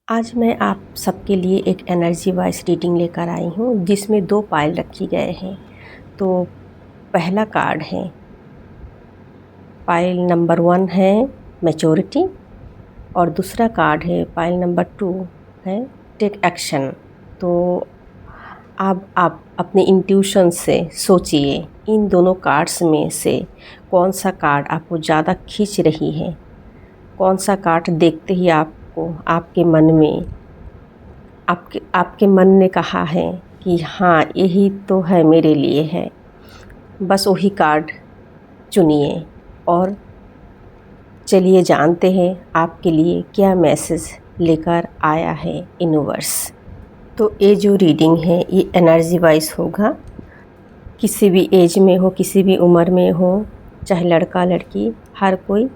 आज मैं आप सबके लिए एक एनर्जी वाइज रीडिंग लेकर आई हूँ जिसमें 2 पाइल रखी गए हैं। तो पहला कार्ड है, पाइल नंबर 1 है मैच्योरिटी और दूसरा कार्ड है पाइल नंबर 2 है टेक एक्शन। तो अब आप अपने इंट्यूशन से सोचिए इन दोनों कार्ड्स में से कौन सा कार्ड आपको ज़्यादा खींच रही है, कौन सा कार्ड देखते ही आपको आपके मन में आपके मन ने कहा है कि हाँ यही तो है मेरे लिए है। बस वही कार्ड चुनिए और चलिए जानते हैं आपके लिए क्या मैसेज लेकर आया है यूनिवर्स। तो ये जो रीडिंग है ये एनर्जी वाइज होगा, किसी भी एज में हो, किसी भी उम्र में हो, चाहे लड़का लड़की, हर कोई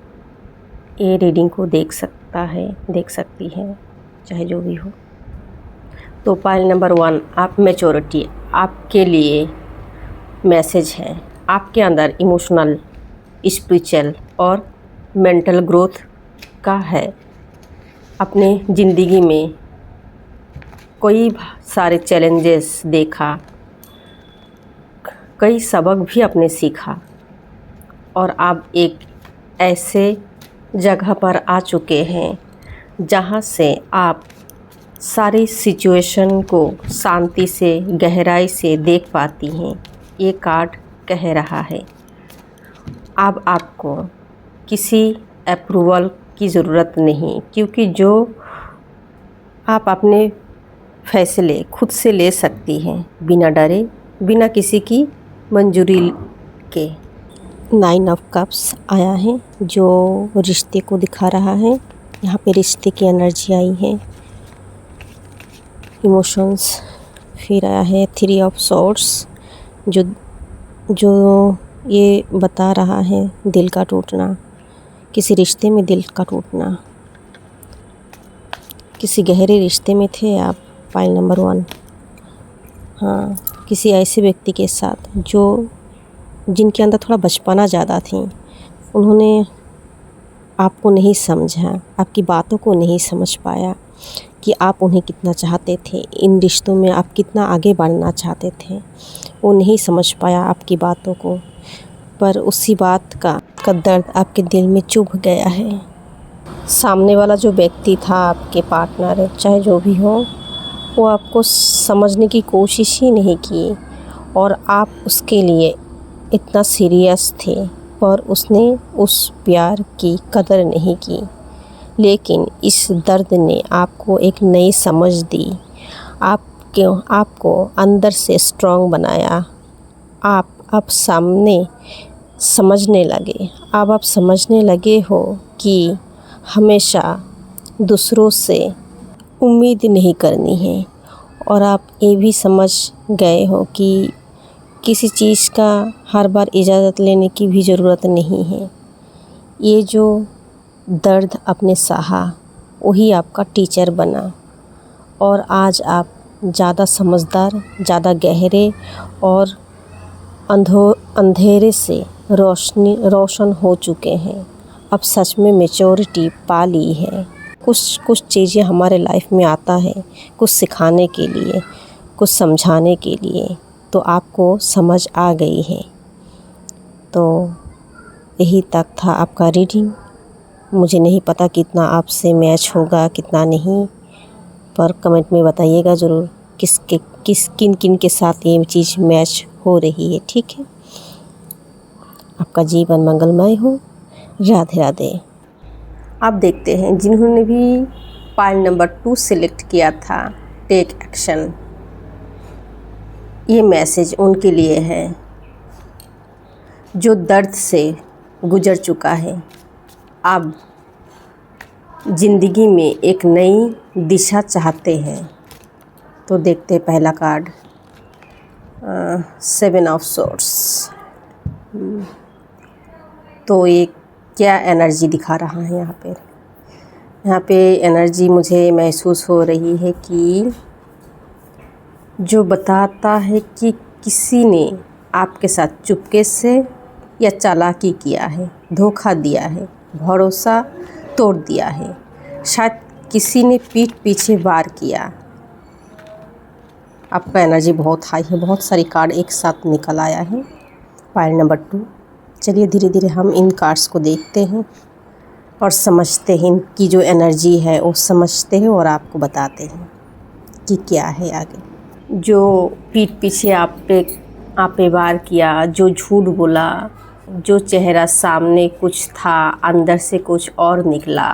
ये रीडिंग को देख सकता है, देख सकती है, चाहे जो भी हो। तो पाइल नंबर 1 आप मैच्योरिटी, आपके लिए मैसेज है आपके अंदर इमोशनल, स्पिरिचुअल और मेंटल ग्रोथ का है। अपने ज़िंदगी में कई सारे चैलेंजेस देखा, कई सबक भी आपने सीखा और आप एक ऐसे जगह पर आ चुके हैं जहाँ से आप सारी सिचुएशन को शांति से, गहराई से देख पाती हैं। ये कार्ड कह रहा है अब आपको किसी अप्रूवल की ज़रूरत नहीं, क्योंकि जो आप अपने फैसले खुद से ले सकती हैं बिना डरे, बिना किसी की मंजूरी के। 9 ऑफ कप्स आया है जो रिश्ते को दिखा रहा है। यहाँ पे रिश्ते की एनर्जी आई है, इमोशंस। फिर आया है 3 ऑफ सॉर्ड्स जो ये बता रहा है दिल का टूटना, किसी रिश्ते में दिल का टूटना, किसी गहरे रिश्ते में थे आप, पाइल नंबर 1। हाँ, किसी ऐसे व्यक्ति के साथ जिनके अंदर थोड़ा बचपना ज़्यादा थी, उन्होंने आपको नहीं समझा, आपकी बातों को नहीं समझ पाया कि आप उन्हें कितना चाहते थे, इन रिश्तों में आप कितना आगे बढ़ना चाहते थे। वो नहीं समझ पाया आपकी बातों को, पर उसी बात का दर्द आपके दिल में चुभ गया है। सामने वाला जो व्यक्ति था, आपके पार्टनर चाहे जो भी हो, वो आपको समझने की कोशिश ही नहीं की और आप उसके लिए इतना सीरियस थे, पर उसने उस प्यार की कदर नहीं की। लेकिन इस दर्द ने आपको एक नई समझ दी, आपको अंदर से स्ट्रॉन्ग बनाया। आप अब सामने समझने लगे, अब आप समझने लगे हो कि हमेशा दूसरों से उम्मीद नहीं करनी है, और आप ये भी समझ गए हो कि किसी चीज़ का हर बार इजाज़त लेने की भी ज़रूरत नहीं है। ये जो दर्द आपने सहा वही आपका टीचर बना, और आज आप ज़्यादा समझदार, ज़्यादा गहरे और अंधेरे से रोशन हो चुके हैं। अब सच में मैच्योरिटी पा ली है। कुछ चीज़ें हमारे लाइफ में आता है, कुछ सिखाने के लिए, कुछ समझाने के लिए, तो आपको समझ आ गई है। तो यही तक था आपका रीडिंग। मुझे नहीं पता कितना आपसे मैच होगा, कितना नहीं, पर कमेंट में बताइएगा ज़रूर किन के साथ ये चीज़ मैच हो रही है। ठीक है, आपका जीवन मंगलमय हो। राधे राधे। अब देखते हैं जिन्होंने भी पाइल नंबर 2 सिलेक्ट किया था, टेक एक्शन, ये मैसेज उनके लिए है जो दर्द से गुजर चुका है। अब ज़िंदगी में एक नई दिशा चाहते हैं। तो देखते हैं पहला कार्ड, 7 ऑफ सोर्ड्स। तो ये क्या एनर्जी दिखा रहा है यहाँ पे एनर्जी मुझे महसूस हो रही है कि जो बताता है कि किसी ने आपके साथ चुपके से या चालाकी किया है, धोखा दिया है, भरोसा तोड़ दिया है। शायद किसी ने पीठ पीछे वार किया। आपका एनर्जी बहुत हाई है, बहुत सारी कार्ड एक साथ निकल आया है। Pile number 2। चलिए धीरे धीरे हम इन कार्ड्स को देखते हैं और समझते हैं, इनकी जो एनर्जी है वो समझते हैं और आपको बताते हैं कि क्या है आगे। जो पीठ पीछे आप पे वार किया, जो झूठ बोला, जो चेहरा सामने कुछ था अंदर से कुछ और निकला,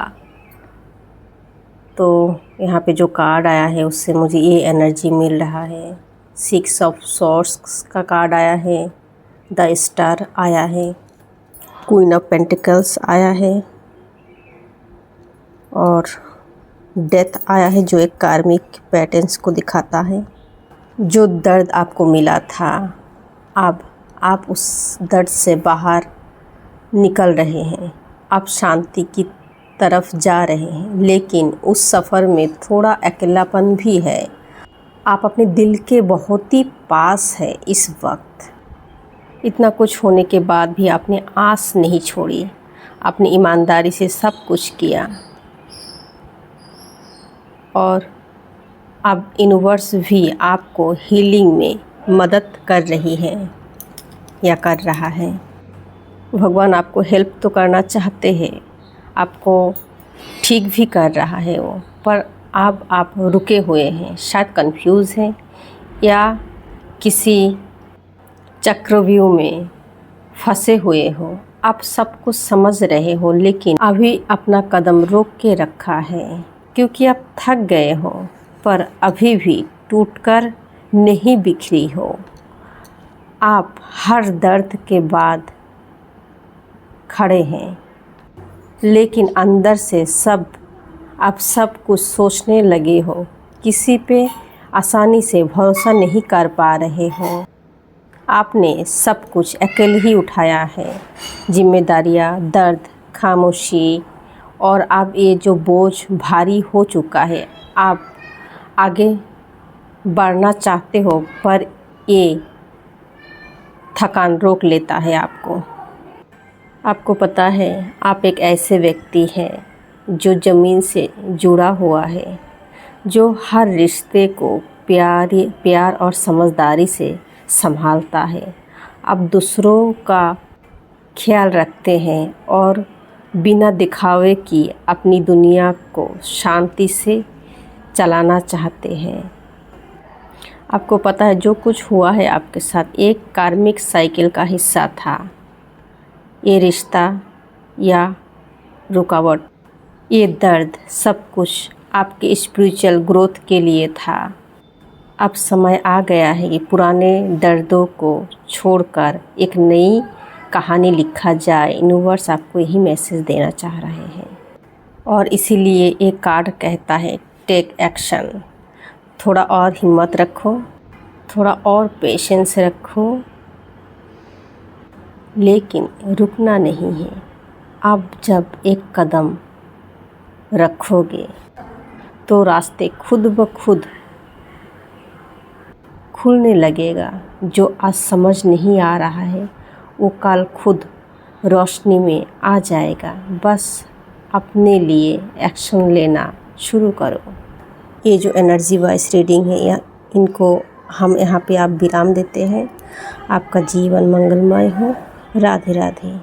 तो यहाँ पे जो कार्ड आया है उससे मुझे ये एनर्जी मिल रहा है। 6 ऑफ सॉर्ड्स का कार्ड आया है, द स्टार आया है, क्वीन ऑफ पेंटिकल्स आया है और डेथ आया है, जो एक कार्मिक पैटर्न्स को दिखाता है। जो दर्द आपको मिला था, अब आप उस दर्द से बाहर निकल रहे हैं, आप शांति की तरफ जा रहे हैं, लेकिन उस सफ़र में थोड़ा अकेलापन भी है। आप अपने दिल के बहुत ही पास है इस वक्त। इतना कुछ होने के बाद भी आपने आस नहीं छोड़ी, आपने ईमानदारी से सब कुछ किया और अब यूनिवर्स भी आपको हीलिंग में मदद कर रही है या कर रहा है। भगवान आपको हेल्प तो करना चाहते हैं, आपको ठीक भी कर रहा है वो, पर अब आप रुके हुए हैं, शायद कंफ्यूज हैं या किसी चक्रव्यूह में फंसे हुए हो। आप सब कुछ समझ रहे हो लेकिन अभी अपना कदम रोक के रखा है क्योंकि आप थक गए हो, पर अभी भी टूटकर नहीं बिखरी हो। आप हर दर्द के बाद खड़े हैं, लेकिन अंदर से आप सब कुछ सोचने लगे हो, किसी पे आसानी से भरोसा नहीं कर पा रहे हो। आपने सब कुछ अकेले ही उठाया है, जिम्मेदारियाँ, दर्द, खामोशी, और अब ये जो बोझ भारी हो चुका है, आप आगे बढ़ना चाहते हो पर ये थकान रोक लेता है आपको। आपको पता है आप एक ऐसे व्यक्ति हैं जो ज़मीन से जुड़ा हुआ है, जो हर रिश्ते को प्यार और समझदारी से संभालता है। आप दूसरों का ख्याल रखते हैं और बिना दिखावे की अपनी दुनिया को शांति से चलाना चाहते हैं। आपको पता है जो कुछ हुआ है आपके साथ एक कार्मिक साइकिल का हिस्सा था। ये रिश्ता या रुकावट, ये दर्द, सब कुछ आपके स्पिरिचुअल ग्रोथ के लिए था। अब समय आ गया है कि पुराने दर्दों को छोड़कर एक नई कहानी लिखा जाए। यूनिवर्स आपको यही मैसेज देना चाह रहे हैं और इसीलिए एक कार्ड कहता है टेक एक्शन। थोड़ा और हिम्मत रखो, थोड़ा और पेशेंस रखो, लेकिन रुकना नहीं है। अब जब एक कदम रखोगे तो रास्ते खुद ब खुद खुलने लगेगा। जो आज समझ नहीं आ रहा है वो कल खुद रोशनी में आ जाएगा। बस अपने लिए एक्शन लेना शुरू करो। ये जो एनर्जी वाइज रीडिंग है इनको हम यहाँ पे आप विराम देते हैं। आपका जीवन मंगलमय हो। राधे राधे।